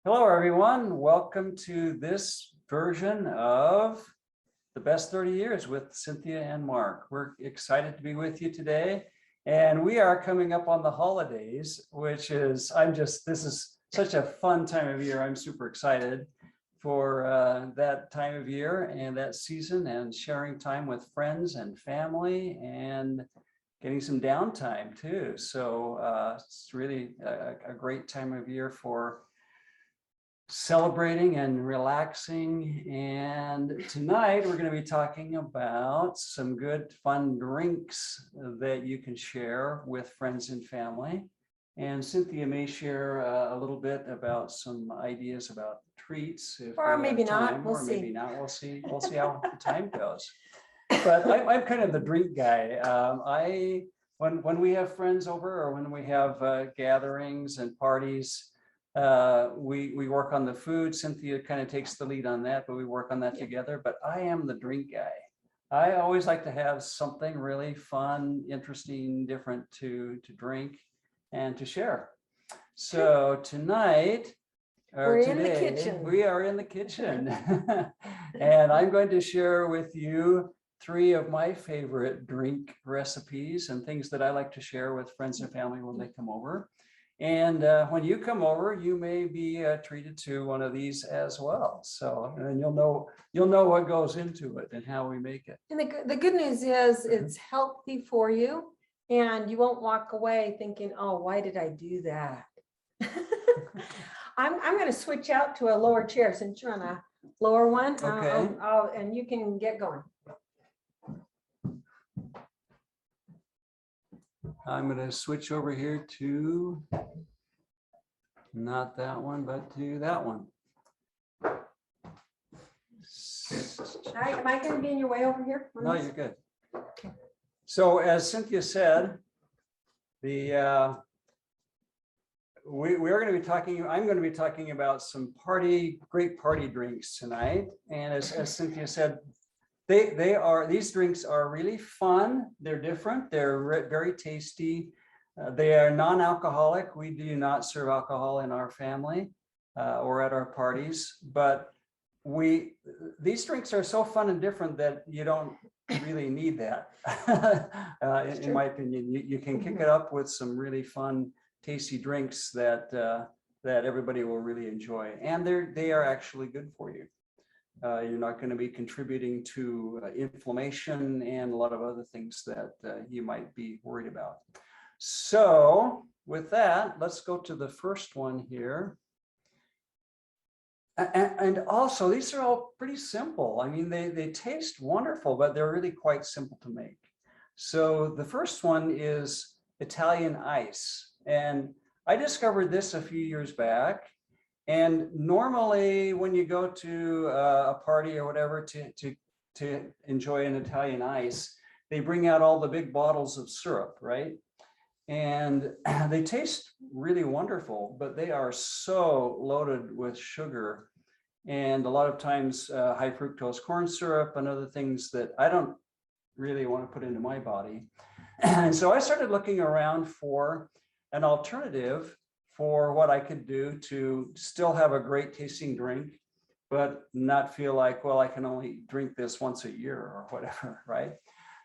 Hello, everyone. Welcome to this version of the best 30 years with Cynthia and Mark. We're excited to be with you today. And we are coming up on the holidays, which is, this is such a fun time of year. I'm super excited for that time of year and that season and sharing time with friends and family and getting some downtime too. So it's really a great time of year for celebrating and relaxing. And tonight we're going to be talking about some good fun drinks that you can share with friends and family. And Cynthia may share a little bit about some ideas about treats, or maybe not. We'll see. Maybe not. We'll see how the time goes. But I'm kind of the drink guy. When we have friends over or when we have gatherings and parties, we work on the food. Cynthia kind of takes the lead on that, but we work on that together. But I am the drink guy. I always like to have something really fun, interesting, different to drink and to share. So tonight, or We're today, in the kitchen. We are in the kitchen. And I'm going to share with you 3 of my favorite drink recipes and things that I like to share with friends and family when they come over. And when you come over, you may be treated to one of these as well. So, and you'll know what goes into it and how we make it. And the good news is it's healthy for you, and you won't walk away thinking, "Oh, why did I do that?" I'm going to switch out to a lower chair since you're on a lower one. Okay. And you can get going. I'm going to switch over here to not that one, but to that one. Am I going to be in your way over here? No, you're good. So as Cynthia said, we are going to be talking, I'm going to be talking about some great party drinks tonight. And as Cynthia said, these drinks are really fun. They're different. They're very tasty. They are non-alcoholic. We do not serve alcohol in our family or at our parties, but these drinks are so fun and different that you don't really need that. In my opinion, you can kick it up with some really fun, tasty drinks that everybody will really enjoy, and they are actually good for you. You're not going to be contributing to inflammation and a lot of other things that you might be worried about. So with that, let's go to the first one here. And also, these are all pretty simple. I mean, they taste wonderful, but they're really quite simple to make. So the first one is Italian ice. And I discovered this a few years back. And normally when you go to a party or whatever to enjoy an Italian ice, they bring out all the big bottles of syrup, right? And they taste really wonderful, but they are so loaded with sugar and a lot of times high fructose corn syrup and other things that I don't really want to put into my body. And so I started looking around for an alternative for what I could do to still have a great tasting drink, but not feel like, well, I can only drink this once a year or whatever, right?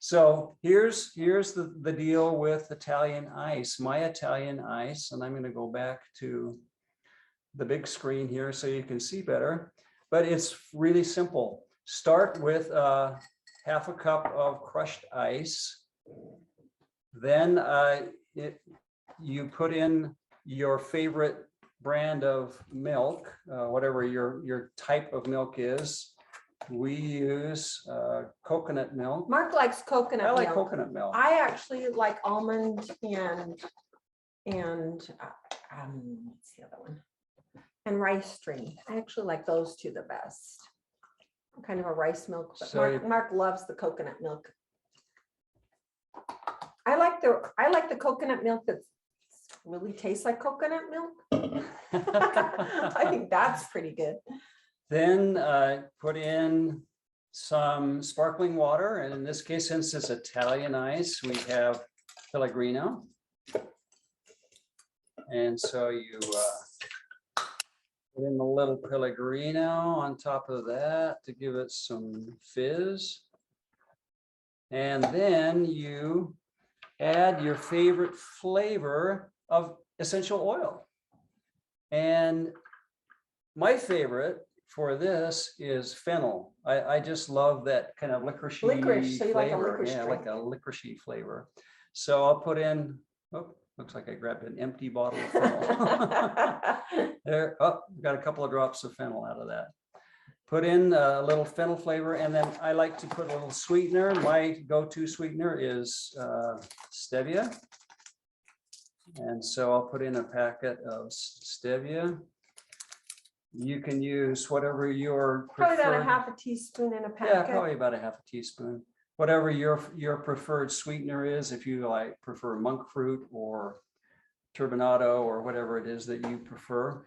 So here's the deal with Italian ice, my Italian ice, and I'm going to go back to the big screen here so you can see better, but it's really simple. Start with half a cup of crushed ice. Then you put in your favorite brand of milk, whatever your type of milk is. We use coconut milk. Mark likes coconut milk. I like coconut milk. I actually like almond and what's the other one? And rice stream. I actually like those two the best. I'm kind of a rice milk, but so Mark loves the coconut milk. I like the coconut milk that really tastes like coconut milk. I think that's pretty good. Then put in some sparkling water, and in this case, since it's Italian ice, we have Pellegrino. And so you Put in a little Pellegrino on top of that to give it some fizz. And then you add your favorite flavor of essential oil. And my favorite for this is fennel. I just love that kind of licorice Licorice, so you like a flavor. licorice Yeah, drink. like a licorice flavor. So I'll put in, oh, looks like I grabbed an empty bottle of fennel. There, oh, got a couple of drops of fennel out of that. Put in a little fennel flavor, and then I like to put a little sweetener. My go-to sweetener is stevia. And so I'll put in a packet of stevia. You can use whatever your Probably about a preferred- half a teaspoon in a Yeah, packet. probably about a half a teaspoon. Whatever your preferred sweetener is, if you like prefer monk fruit or turbinado or whatever it is that you prefer.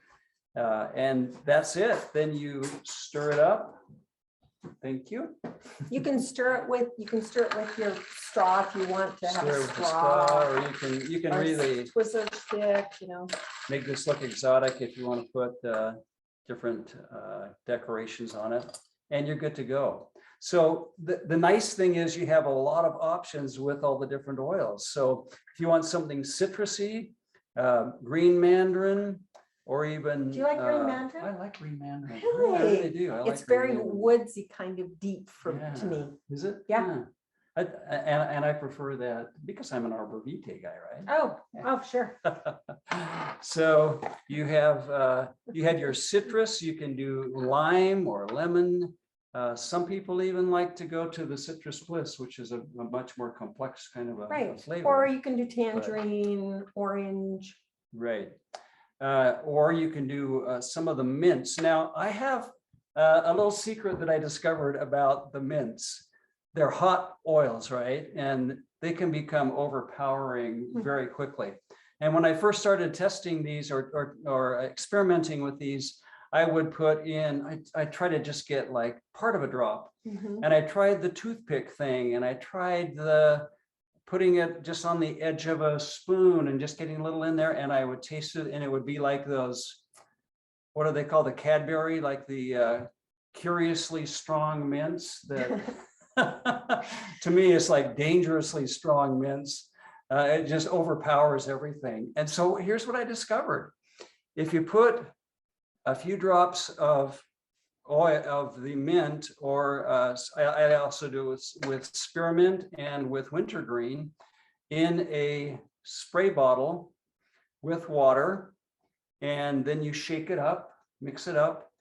And that's it. Then you stir it up. Thank you. You can stir it with your straw if you want to have Stir it a with the straw. or you can or really Twizzler stick, you know. make this look exotic if you want to put different decorations on it, and you're good to go. So the nice thing is you have a lot of options with all the different oils. So if you want something citrusy, green mandarin, or even. Do you like green mandarin? I like green mandarin. Really? I really do. I like It's green very mandarin. woodsy, kind of deep to Yeah. me. Is it? Yeah. And I prefer that because I'm an arbor vitae guy, right? Oh, sure. So you have your citrus. You can do lime or lemon. Some people even like to go to the citrus bliss, which is a much more complex kind of a Right. flavor. Or you can do tangerine, orange. Right. Or you can do some of the mints. Now, I have a little secret that I discovered about the mints. They're hot oils, right? And they can become overpowering very quickly. And when I first started testing these or experimenting with these, I would put in, I try to just get like part of a drop. Mhm. And I tried the toothpick thing, and I tried putting it just on the edge of a spoon and just getting a little in there, and I would taste it, and it would be like those, what do they call the Cadbury, like the curiously strong mints that to me it's like dangerously strong mints. It just overpowers everything. And so here's what I discovered. If you put a few drops of oil of the mint, or I also do with spearmint and with wintergreen, in a spray bottle with water, and then you shake it up, mix it up,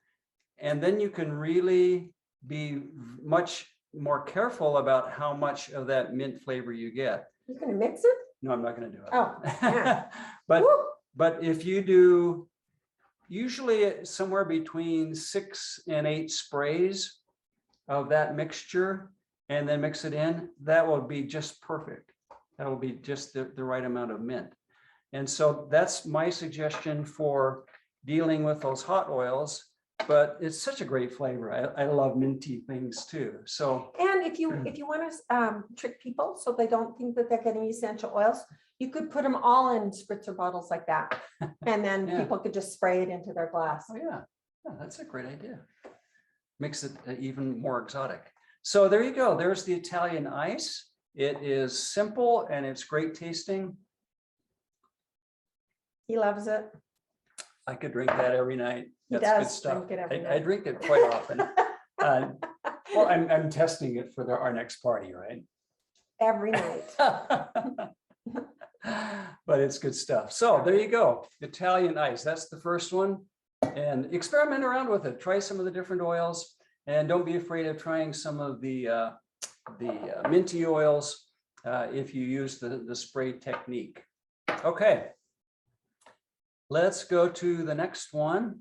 and then you can really be much more careful about how much of that mint flavor you get. You're gonna mix it? No, I'm not going to do it. Oh, yeah. but Woo! if you do usually somewhere between 6 and 8 sprays of that mixture, and then mix it in, that will be just perfect. That will be just the right amount of mint. And so that's my suggestion for dealing with those hot oils. But it's such a great flavor. I love minty things too. So, And if you want to trick people so they don't think that they're getting essential oils, you could put them all in spritzer bottles like that, and then Yeah. people could just spray it into their glass. oh yeah, that's a great idea. Makes it even more exotic. So there you go. There's the Italian ice. It is simple and it's great tasting. He loves it. I could drink that every night. He That's good does stuff. drink it every I night. drink it quite often. Well, I'm testing it for our next party, right? Every night. But it's good stuff. So there you go. Italian ice. That's the first one. And experiment around with it. Try some of the different oils, and don't be afraid of trying some of the minty oils if you use the spray technique. Okay. Let's go to the next one.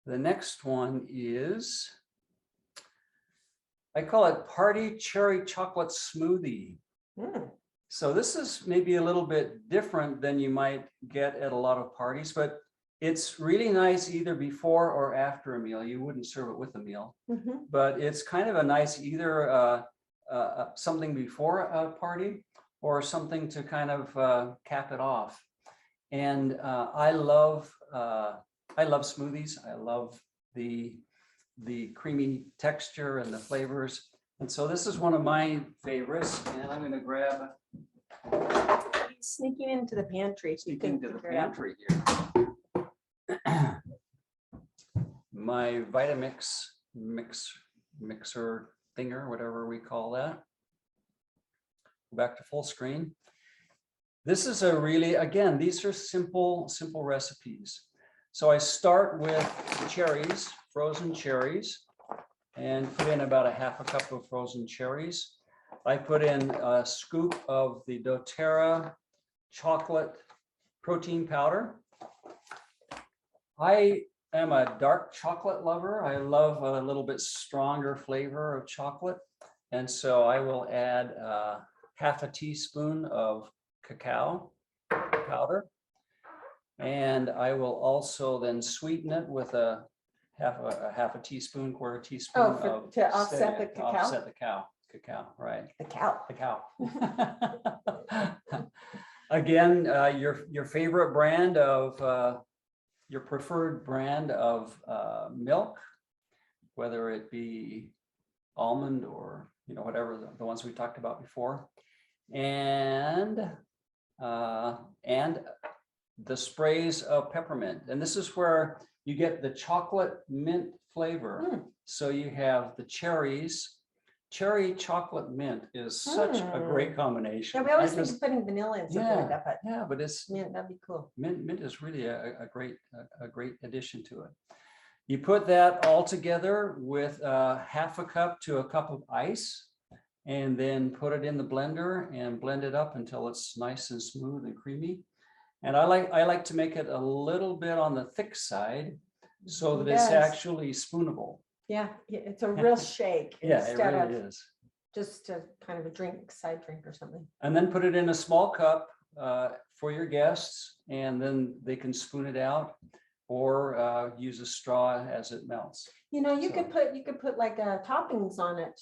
The next one is, I call it Party Cherry Chocolate Smoothie. Mm. So this is maybe a little bit different than you might get at a lot of parties, but it's really nice either before or after a meal. You wouldn't serve it with a meal, Mhm. but it's kind of a nice either something before a party or something to kind of cap it off. And I love smoothies. I love the creamy texture and the flavors. And so this is one of my favorites. And I'm going to grab Sneaking into the pantry. So you can into the figure it out. pantry here. My Vitamix mixer thinger, whatever we call that. Go back to full screen. This is a really, again, these are simple recipes. So I start with cherries, frozen cherries, and put in about a half a cup of frozen cherries. I put in a scoop of the doTERRA chocolate protein powder. I am a dark chocolate lover. I love a little bit stronger flavor of chocolate. And so I will add half a teaspoon of cacao powder. And I will also then sweeten it with a half a teaspoon, quarter teaspoon to offset the cacao? Offset the cacao, right. The cow. Cacao. Again, your favorite brand of, your preferred brand of milk, whether it be almond or, whatever the ones we talked about before. And the sprays of peppermint. And this is where you get the chocolate mint flavor. So you have the cherries. Cherry chocolate mint is such a great combination. Yeah, we always think of putting vanilla in something like that, but but it's mint, that'd be cool. Mint is really a great addition to it. You put that all together with half a cup to a cup of ice, and then put it in the blender and blend it up until it's nice and smooth and creamy. And I like to make it a little bit on the thick side so that it's actually spoonable. Yeah, it's a real shake. Yeah, it really is. Just a kind of a drink, side drink or something. And then put it in a small cup for your guests, and then they can spoon it out or use a straw as it melts. You could put like toppings on it.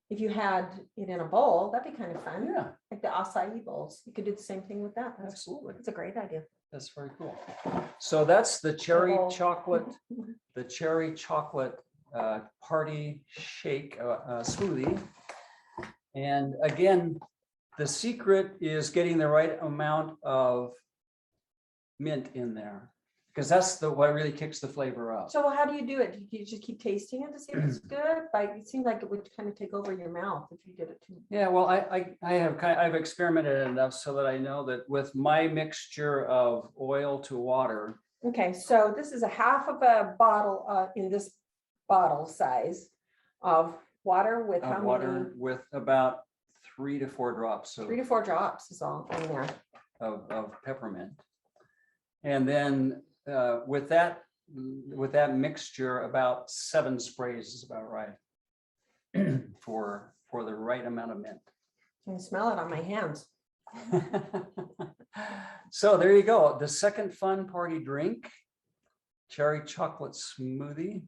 If you had it in a bowl, that'd be kind of fun. Yeah. Like the acai bowls. You could do the same thing with that. Absolutely. It's a great idea. That's very cool. So that's the cherry chocolate, party shake smoothie. And again, the secret is getting the right amount of mint in there, because that's what really kicks the flavor up. So how do you do it? Do you just keep tasting it to see if it's good? Like, it seems like it would kind of take over your mouth if you did it too. Yeah, well, I've experimented enough so that I know that with my mixture of oil to water. Okay, so this is a half of a bottle in this bottle size of water with how many? With about 3 to 4 drops. So 3 to 4 drops is all in there. Of peppermint. And then with that mixture, about 7 sprays is about right for the right amount of mint. I can smell it on my hands. So there you go. The second fun party drink, cherry chocolate smoothie.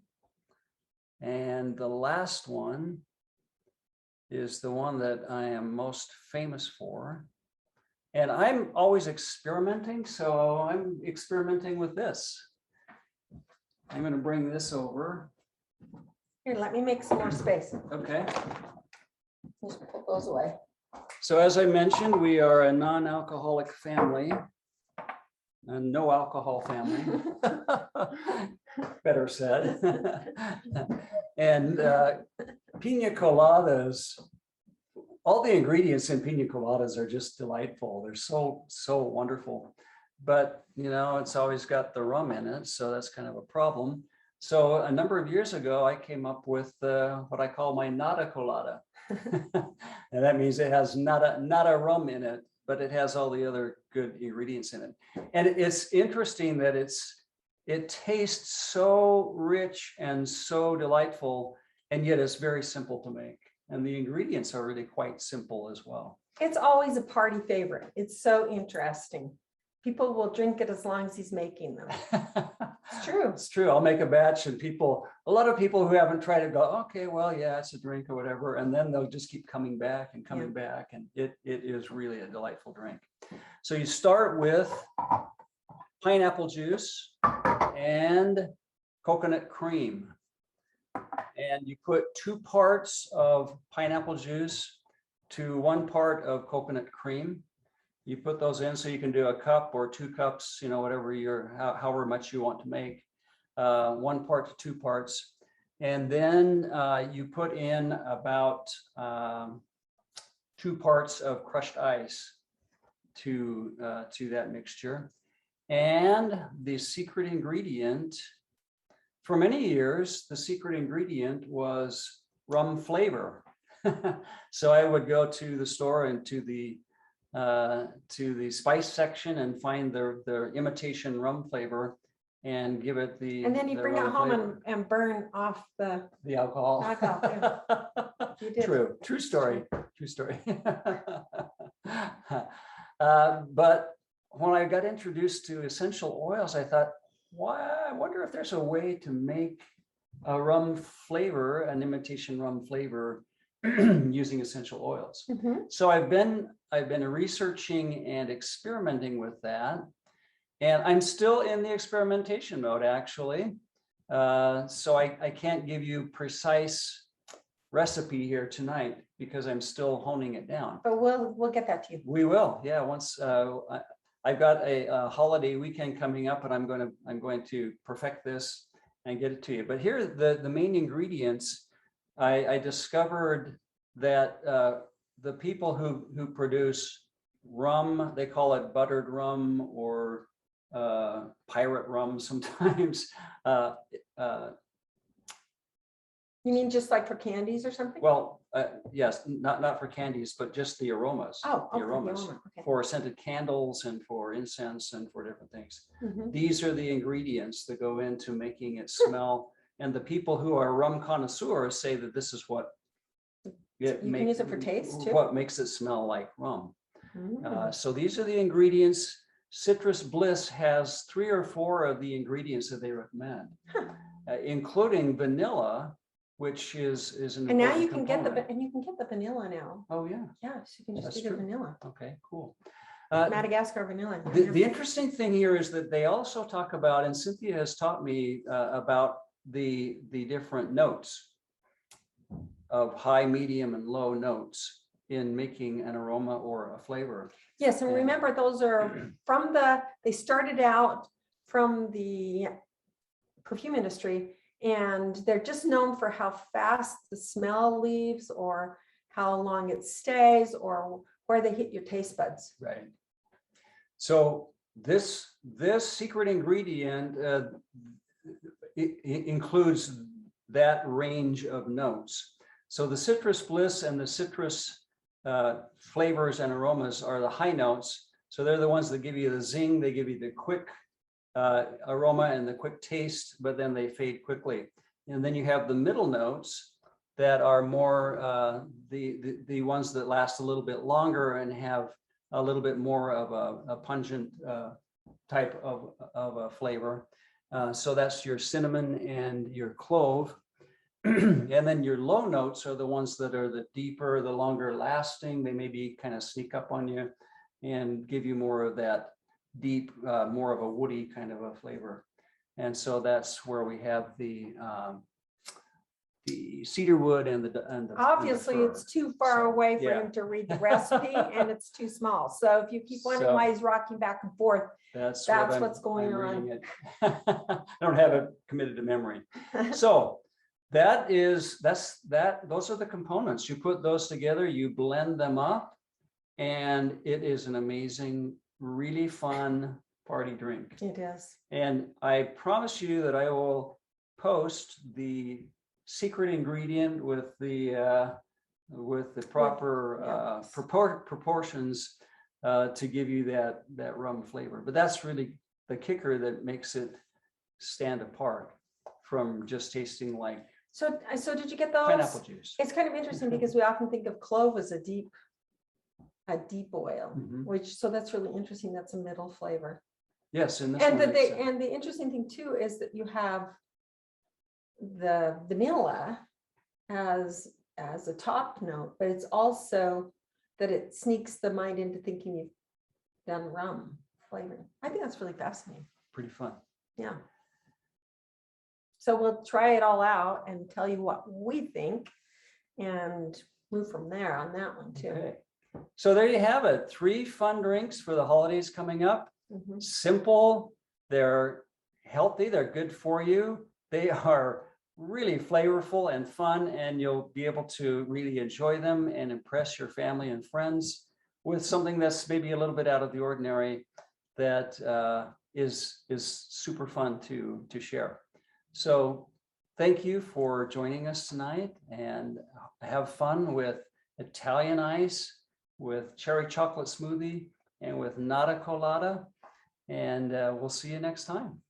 And the last one is the one that I am most famous for. And I'm always experimenting, so I'm experimenting with this. I'm going to bring this over. Here, let me make some more space. Okay. Just put those away. So as I mentioned, we are a non-alcoholic family, a no alcohol family, better said. And pina coladas, all the ingredients in pina coladas are just delightful. They're so wonderful, but it's always got the rum in it, so that's kind of a problem. So a number of years ago, I came up with what I call my Natacolada. And that means it has not a rum in it, but it has all the other good ingredients in it. And it's interesting that it tastes so rich and so delightful, and yet it's very simple to make. And the ingredients are really quite simple as well. It's always a party favorite. It's so interesting. People will drink it as long as he's making them. It's true. It's true. I'll make a batch, and a lot of people who haven't tried it go, okay, well, yeah, it's a drink or whatever. And then they'll just keep coming back and coming back. And it is really a delightful drink. So you start with pineapple juice and coconut cream. And you put 2 parts of pineapple juice to 1 part of coconut cream. You put those in, so you can do a cup or 2 cups, whatever however much you want to make, 1 part to 2 parts. And then you put in about 2 parts of crushed ice to that mixture. And the secret ingredient, for many years, the secret ingredient was rum flavor. So I would go to the store and to the spice section and find their imitation rum flavor and give it the. And then you bring it rum home flavor. and burn off the alcohol. You did. True story. But when I got introduced to essential oils, I thought, I wonder if there's a way to make a rum flavor, an imitation rum flavor, using essential oils. So I've been researching and experimenting with that, and I'm still in the experimentation mode, actually. So I can't give you precise recipe here tonight because I'm still honing it down. But we'll get that to you. We will, yeah. Once I've got a holiday weekend coming up, and I'm going to perfect this and get it to you. But here, the main ingredients. I discovered that the people who produce rum, they call it buttered rum or pirate rum sometimes. You mean just like for candies or something? Well, yes, not for candies, but just the aromas. Oh, the okay, aromas the aroma, okay. for scented candles and for incense and for different things. Mhm. These are the ingredients that go into making it smell. And the people who are rum connoisseurs say that this is what You can use it for taste too? What makes it smell like rum. Mm. So these are the ingredients. Citrus Bliss has 3 or 4 of the ingredients that they recommend, including vanilla, which is an And now important you can get component. the vanilla now. Oh yeah. Yes, you can just That's do the true. vanilla. Okay, cool. Madagascar vanilla. The interesting thing here is that they also talk about, and Cynthia has taught me about the different notes of high, medium, and low notes in making an aroma or a flavor. Yes, and remember, those are they started out from the perfume industry, and they're just known for how fast the smell leaves or how long it stays or where they hit your taste buds. Right. So this secret ingredient it includes that range of notes. So the Citrus Bliss and the citrus flavors and aromas are the high notes. So they're the ones that give you the zing, they give you the quick aroma and the quick taste, but then they fade quickly. And then you have the middle notes that are more the ones that last a little bit longer and have a little bit more of a pungent type of a flavor. So that's your cinnamon and your clove. And then your low notes are the ones that are the deeper, the longer lasting. They maybe kind of sneak up on you and give you more of that deep, more of a woody kind of a flavor. And so that's where we have the cedarwood and the Obviously, and the fir. it's too far So, away for yeah. him to read the recipe, and it's too small. So if you keep wondering why he's rocking back and forth, That's what's going I'm on. reading it. I don't have it committed to memory. So those are the components. You put those together, you blend them up, and it is an amazing, really fun party drink. It is. And I promise you that I will post the secret ingredient with the proper proportions to give you that rum flavor. But that's really the kicker that makes it stand apart from just tasting like So did you get those? pineapple juice. It's kind of interesting because we often think of clove as a deep oil, so that's really interesting. That's a middle flavor. Yes, and the interesting thing too is that you have the vanilla as a top note, but it's also that it sneaks the mind into thinking you've done rum flavoring. I think that's really fascinating. pretty fun. Yeah. So we'll try it all out and tell you what we think and move from there on that one too. Okay. So there you have it. 3 fun drinks for the holidays coming up. Mhm. Simple, they're healthy, they're good for you. They are really flavorful and fun, and you'll be able to really enjoy them and impress your family and friends with something that's maybe a little bit out of the ordinary that is super fun to share. So thank you for joining us tonight, and have fun with Italian ice, with cherry chocolate smoothie, and with Natacolada. And we'll see you next time.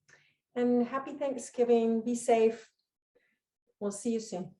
And happy Thanksgiving. Be safe. We'll see you soon.